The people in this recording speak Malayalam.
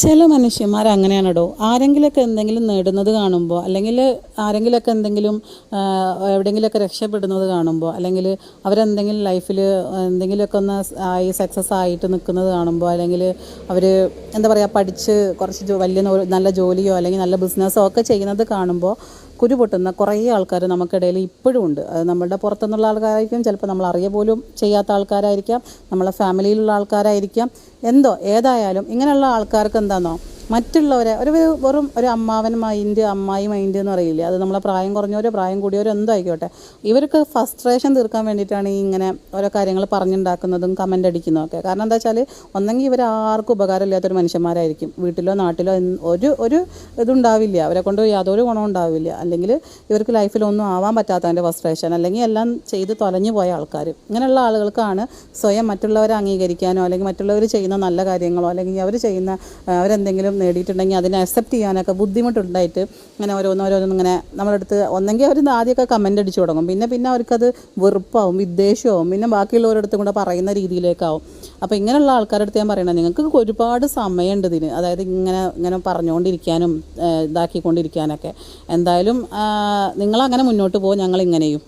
ചില മനുഷ്യന്മാർ അങ്ങനെയാണെടോ. ആരെങ്കിലുമൊക്കെ എന്തെങ്കിലും നേടുന്നത് കാണുമ്പോൾ, അല്ലെങ്കിൽ ആരെങ്കിലുമൊക്കെ എന്തെങ്കിലും എവിടെയെങ്കിലുമൊക്കെ രക്ഷപ്പെടുന്നത് കാണുമ്പോൾ, അല്ലെങ്കിൽ അവരെന്തെങ്കിലും ലൈഫിൽ എന്തെങ്കിലുമൊക്കെ ഒന്ന് ആയി സക്സസ് ആയിട്ട് നിൽക്കുന്നത് കാണുമ്പോൾ, അല്ലെങ്കിൽ അവർ എന്താ പറയുക പഠിച്ച് കുറച്ച് വലിയ നല്ല ജോലിയോ അല്ലെങ്കിൽ നല്ല ബിസിനസ്സോ ഒക്കെ ചെയ്യുന്നത് കാണുമ്പോൾ കുരു പൊട്ടുന്ന കുറേ ആൾക്കാർ നമുക്കിടയിൽ ഇപ്പോഴും ഉണ്ട്. അത് നമ്മളുടെ പുറത്തുനിന്നുള്ള ആൾക്കാരായിരിക്കും, ചിലപ്പോൾ നമ്മൾ അറിയ പോലും ചെയ്യാത്ത ആൾക്കാരായിരിക്കാം, നമ്മളെ ഫാമിലിയിലുള്ള ആൾക്കാരായിരിക്കാം. എന്തോ ഏതായാലും ഇങ്ങനെയുള്ള ആൾക്കാർക്ക് എന്താണെന്നോ മറ്റുള്ളവരെ വെറും ഒരു അമ്മാവൻ മൈൻഡ് അമ്മായി മൈൻഡ് എന്ന് പറയില്ലേ, അത് നമ്മളെ പ്രായം കുറഞ്ഞവരോ പ്രായം കൂടിയവരോ എന്തോ ആയിക്കോട്ടെ, ഇവർക്ക് ഫ്രസ്ട്രേഷൻ തീർക്കാൻ വേണ്ടിയിട്ടാണ് ഈ ഇങ്ങനെ ഓരോ കാര്യങ്ങൾ പറഞ്ഞുണ്ടാക്കുന്നതും കമൻ്റ് അടിക്കുന്നതൊക്കെ. കാരണം എന്താ വെച്ചാൽ ഒന്നെങ്കിൽ ഇവർ ആർക്കും ഉപകാരമില്ലാത്തൊരു മനുഷ്യന്മാരായിരിക്കും. വീട്ടിലോ നാട്ടിലോ ഒരു ഇതുണ്ടാവില്ല, അവരെ കൊണ്ട് യാതൊരു ഗുണവും ഉണ്ടാവില്ല. അല്ലെങ്കിൽ ഇവർക്ക് ലൈഫിലൊന്നും ആവാൻ പറ്റാത്തതിൻ്റെ ഫ്രസ്ട്രേഷൻ, അല്ലെങ്കിൽ എല്ലാം ചെയ്ത് തൊലഞ്ഞു പോയ ആൾക്കാർ. ഇങ്ങനെയുള്ള ആളുകൾക്കാണ് സ്വയം മറ്റുള്ളവരെ അംഗീകരിക്കാനോ അല്ലെങ്കിൽ മറ്റുള്ളവർ ചെയ്യുന്ന നല്ല കാര്യങ്ങളോ അല്ലെങ്കിൽ അവരെന്തെങ്കിലും നേടിയിട്ടുണ്ടെങ്കിൽ അതിനെ അക്സെപ്റ്റ് ചെയ്യാനൊക്കെ ബുദ്ധിമുട്ടുണ്ടായിട്ട് ഇങ്ങനെ ഓരോന്നോരോന്നും ഇങ്ങനെ നമ്മളെടുത്ത് ഒന്നെങ്കിൽ അവർ ആദ്യമൊക്കെ കമൻ്റ് അടിച്ചു തുടങ്ങും, പിന്നെ അവർക്കത് വെറുപ്പാവും, വിദ്വേഷമാവും, പിന്നെ ബാക്കിയുള്ളവരടുത്തും കൂടെ പറയുന്ന രീതിയിലേക്കാവും. അപ്പോൾ ഇങ്ങനെയുള്ള ആൾക്കാരുടെ അടുത്ത് ഞാൻ പറയണത്, നിങ്ങൾക്ക് ഒരുപാട് സമയമുണ്ട് ഇതിന്, അതായത് ഇങ്ങനെ പറഞ്ഞുകൊണ്ടിരിക്കാനും ഇതാക്കിക്കൊണ്ടിരിക്കാനൊക്കെ. എന്തായാലും നിങ്ങളങ്ങനെ മുന്നോട്ട് പോകും, ഞങ്ങളിങ്ങനെയും.